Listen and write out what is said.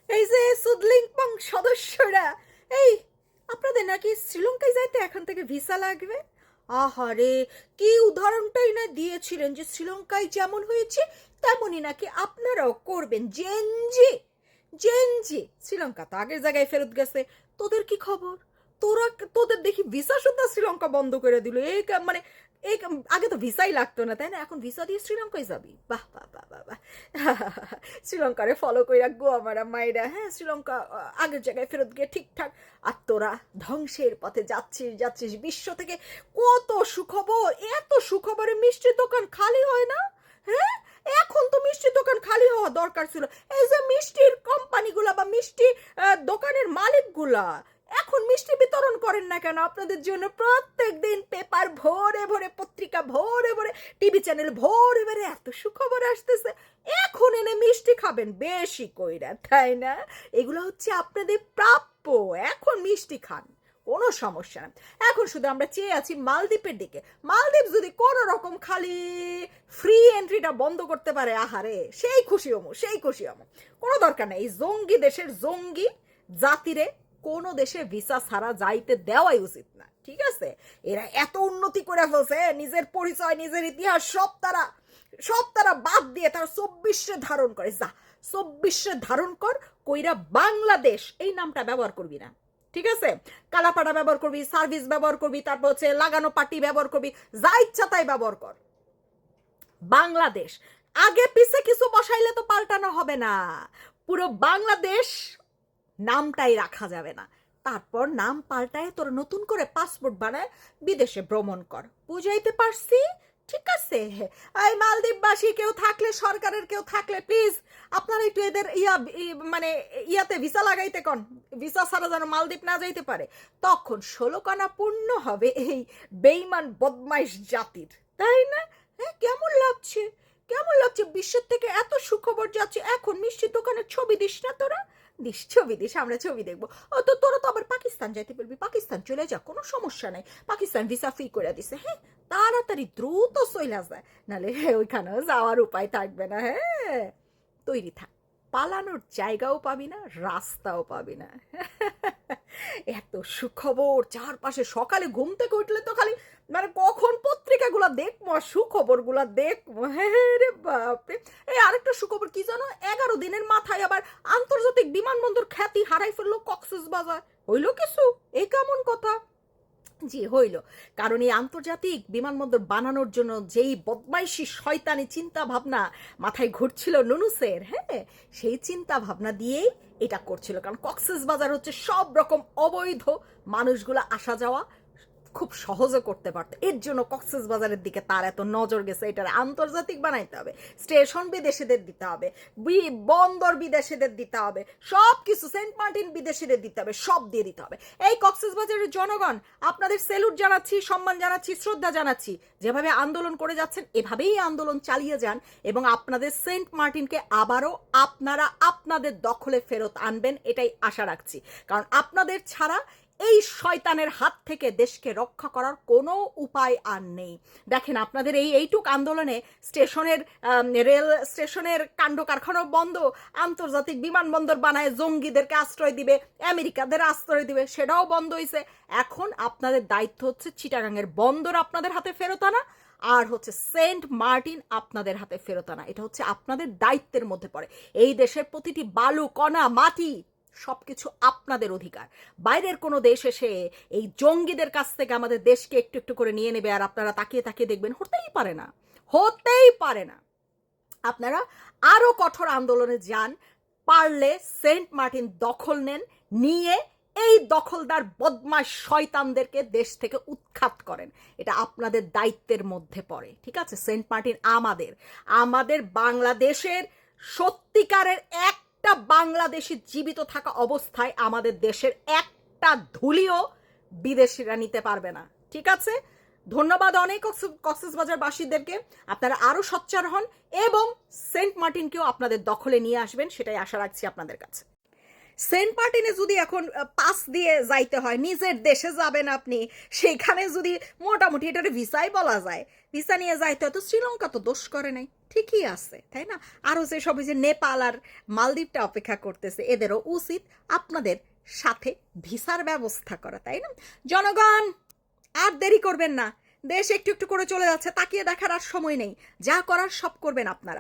এই যে সুদলিংপং সদস্যরা, এই আপনাদের নাকি শ্রীলঙ্কায় যাইতে এখন থেকে ভিসা লাগবে। আহারে, কি উদাহরণটাই না দিয়েছিলেন যে শ্রীলঙ্কায় যেমন হয়েছে তেমনই নাকি আপনারাও করবেন। জেনজি জেনজি শ্রীলঙ্কা তো আগের জায়গায় ফেরত গেছে, তোদের কি খবর? তোরা, তোদের দেখি ভিসা শুদ্ধ শ্রীলঙ্কা বন্ধ করে দিল। এই মানে এই আগে তো ভিসাই লাগতো না, তাই না? এখন ভিসা দিয়ে শ্রীলঙ্কায় যাবি? বাহ বাহ বাহ বাহ বাহ। শ্রীলঙ্কারে ফলো করে রাখবো আমার মায়েরা। হ্যাঁ, শ্রীলঙ্কা আগের জায়গায় ফেরত গিয়ে ঠিকঠাক। আর তোরা ধ্বংসের পথে যাচ্ছিস যাচ্ছিস। বিশ্ব থেকে কত সুখবর, এত সুখবরে মিষ্টির দোকান খালি হয় না। হ্যাঁ, এখন তো মিষ্টির দোকান খালি হওয়া দরকার ছিল। এই যে মিষ্টির কোম্পানিগুলা বা মিষ্টি দোকানের মালিকগুলা এখন মিষ্টি বিতরণ করেন না কেন? আপনাদের জন্য প্রত্যেক দিন পেপার ভরে ভরে, পত্রিকা ভরে ভরে, টিভি চ্যানেল ভরে ভরে এত সুখবর আসতেছে। এখন এনে মিষ্টি খাবেন বেশি কইরা, তাই না? এগুলো হচ্ছে আপনাদের প্রাপ্য। এখন মিষ্টি খান, কোনো সমস্যা না। এখন শুধু আমরা চেয়ে আছি মালদ্বীপের দিকে। মালদ্বীপ যদি কোনো রকম খালি ফ্রি এন্ট্রিটা বন্ধ করতে পারে, আহারে সেই খুশি হমু, সেই খুশি হমু। কোনো দরকার নেই। এই জঙ্গি দেশের জঙ্গি জাতিরে কোনো দেশে ভিসা ছাড়া যাইতে দেওয়াই উচিত না, ঠিক আছে? এরা এত উন্নতি করে ফেলছে, নিজের পরিচয় নিজের ইতিহাস সব তারা বাদ দিয়ে তারা 24 ধারণ করে। যা 24 ধারণ কর, কইরা বাংলাদেশ এই নামটা ব্যবহার করবি না, ঠিক আছে? কালাপাড়া ব্যবহার করবি, সার্ভিস ব্যবহার করবি, তারপর হচ্ছে লাগানো পাটি ব্যবহার করবি, যা ইচ্ছা তাই ব্যবহার কর। বাংলাদেশ আগে পিছে কিছু বসাইলে তো পাল্টানো হবে না। পুরো বাংলাদেশ নামটাই রাখা যাবে না। তারপর নাম পাল্টায় তোর নতুন করে পাসপোর্ট বানায় বিদেশে ভ্রমণ কর। বুঝাইতে পারছি? ঠিক আছে? এই মালদ্বীপবাসী কেউ থাকলে, সরকারের কেউ থাকলে প্লিজ আপনারা একটু এদের মানে ইয়াতে ভিসা লাগাইতে কন। ভিসা ছাড়া যেন মালদ্বীপ না যাইতে পারে। তখন 16 কানা পূর্ণ হবে এই বেইমান বদমাইশ জাতির, তাই না? হ্যাঁ, কেমন লাগছে? কেমন লাগছে? বিশ্বের থেকে এত সুখবর যাচ্ছে, এখন মিষ্টির দোকানের ছবি দিস না তোরা? দিস, ছবি দিস, আমরা ছবি দেখবো। ও তো তোরা তো আবার পাকিস্তান যাইতে বলবি, পাকিস্তান চলে যা, কোনো সমস্যা নাই। পাকিস্তান ভিসা ফ্রি করে দিছে। হ্যাঁ, তাড়াতাড়ি দ্রুত চইলা যায়, নাহলে ওইখানেও যাওয়ার উপায় থাকবে না। হ্যাঁ, তৈরি থাক, পালানোর জায়গাও পাবি না, রাস্তাও পাবি না। এত সুখবর চারপাশে। সকালে ঘুম থেকে উঠলে তো খালি মানে কখন পত্রিকাগুলা দেখবো আর সুখবরগুলা দেখবো। হ্যাঁ রে বাপরে। এই আরেকটা সুখবর কি জানো? 11 দিনের মাথায় আবার আন্তর্জাতিক বিমানবন্দর খ্যাতি হারাই ফেললো কক্সবাজার। হইলো কিছু? এই কেমন কথা? জি হইল। কারণ এই আন্তর্জাতিক বিমানবন্দর বানানোর জন্য যেই বদমাইশি শয়তানি চিন্তা ভাবনা মাথায় ঘুরছিল নুনুসের, হ্যাঁ, সেই চিন্তা ভাবনা দিয়েই এটা করছিল। কারণ কক্সবাজার হচ্ছে সব রকম অবৈধ মানুষগুলা আসা যাওয়া খুব সহজে করতে পারতো। এর জন্য কক্সবাজারের দিকে তার এত নজর গেছে। এটার আন্তর্জাতিক বানাইতে হবে, স্টেশন বিদেশিদের দিতে হবে, বন্দর বিদেশিদের দিতে হবে, সব কিছু সেন্ট মার্টিন বিদেশিদের দিতে হবে, সব দিয়ে দিতে হবে। এই কক্সবাজারের জনগণ, আপনাদের সেলুট জানাচ্ছি, সম্মান জানাচ্ছি, শ্রদ্ধা জানাচ্ছি। যেভাবে আন্দোলন করে যাচ্ছেন এভাবেই আন্দোলন চালিয়ে যান এবং আপনাদের সেন্ট মার্টিনকে আবারও আপনারা আপনাদের দখলে ফেরত আনবেন, এটাই আশা রাখছি। কারণ আপনাদের ছাড়া এই শয়তানের হাত থেকে দেশকে রক্ষা করার কোনো উপায় আর নেই। দেখেন, আপনাদের এইটুক আন্দোলনে স্টেশনের রেল স্টেশনের কাণ্ড কারখানাও বন্ধ, আন্তর্জাতিক বিমানবন্দর বানায় জঙ্গিদেরকে আশ্রয় দিবে, আমেরিকাদের আশ্রয় দিবে, সেটাও বন্ধ হয়েছে। এখন আপনাদের দায়িত্ব হচ্ছে চিটাগাংয়ের বন্দর আপনাদের হাতে ফেরত আনা, আর হচ্ছে সেন্ট মার্টিন আপনাদের হাতে ফেরত আনা। এটা হচ্ছে আপনাদের দায়িত্বের মধ্যে পড়ে। এই দেশের প্রতিটি বালু, কণা, মাটি সবকিছু আপনাদের অধিকার। বাইরের কোনো দেশ এসে এই জঙ্গিদের কাছ থেকে আমাদের দেশকে একটু একটু করে নিয়ে নেবে আর আপনারা তাকিয়ে তাকিয়ে দেখবেন? হতেই পারে না, হতেই পারে না। আপনারা আরো কঠোর আন্দোলনে যান, পারলে সেন্ট মার্টিন দখল নেন, নিয়ে এই দখলদার বদমাশ শয়তানদেরকে দেশ থেকে উৎখাত করেন। এটা আপনাদের দায়িত্বের মধ্যে পড়ে, ঠিক আছে? সেন্ট মার্টিন আমাদের বাংলাদেশের সত্যিকারের একটা বাংলাদেশি জীবিত থাকা অবস্থায় আমাদের দেশের একটা ধুলিও বিদেশিরা নিতে পারবে না, ঠিক আছে? ধন্যবাদ অনেক কক্সবাজারবাসীদেরকে। আপনারা আরো সোচ্চার হন এবং সেন্ট মার্টিনকেও আপনাদের দখলে নিয়ে আসবেন, সেটাই আশা রাখছি আপনাদের কাছে। সেন্ট মার্টিনে যদি এখন পাস দিয়ে যাইতে হয়, নিজের দেশে যাবেন আপনি, সেখানে যদি মোটামুটি এটার ভিসাই বলা যায়, ভিসা নিয়ে যাইতে হয়, তো শ্রীলঙ্কা তো দোষ করে নাই। ঠিকই আছে, তাই না? আরও যে সব ওই যে নেপাল আর মালদ্বীপটা অপেক্ষা করতেছে, এদেরও উচিত আপনাদের সাথে ভিসার ব্যবস্থা করা, তাই না? জনগণ আর দেরি করবেন না, দেশ একটু একটু করে চলে যাচ্ছে, তাকিয়ে দেখার আর সময় নেই, যা করার সব করবেন আপনারা।